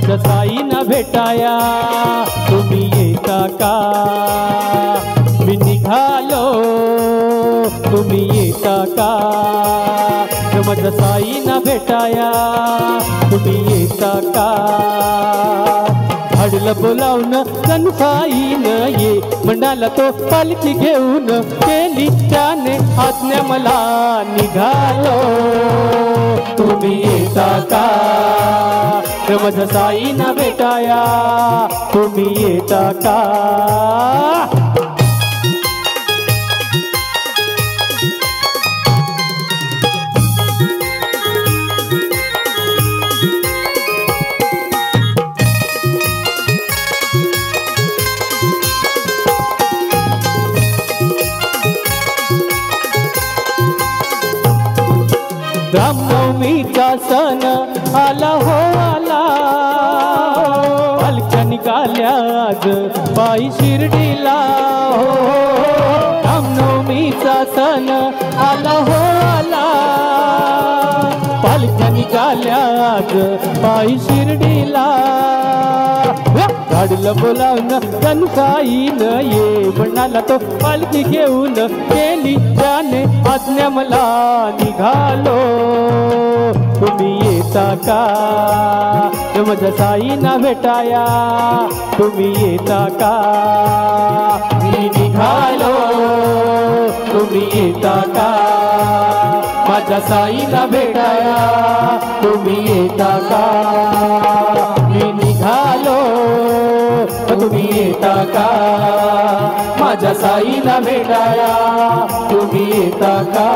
माझ्या साईना भेटाया तुम्ही येता का? मी निघालो तुम्ही येता का? माझ्या साईना भेटाया तुम्ही येता का? धाडलं बोलावून कणसाईन ये म्हणाला तो पालखी घेऊन केली त्याने आज्ञा मला निघालो तुम्ही येता का? माझ्या साईना भेटाया तुम्ही येता का? रामनवमीचा सण आला हो आला पालख्या निघाल्या आज पायी शिर्डीला हो. रामनवमीचा सण आला हो आला पालख्या निघाल्या आज पायी शिर्डीला. धाडलं बोलावून कणसाईन ये म्हणाला तो पालखी घेऊन केली त्याने आज्ञा मला निघालो तुम्ही येता का? माझ्या साईना भेटाया तुम्ही येता का? मी निघालो तुम्ही येता का? माझ्या साईना भेटाया तुम्ही येता का? मी निघालो तुम्ही येता का? माझ्या साईला भेटाया तुम्ही येता का?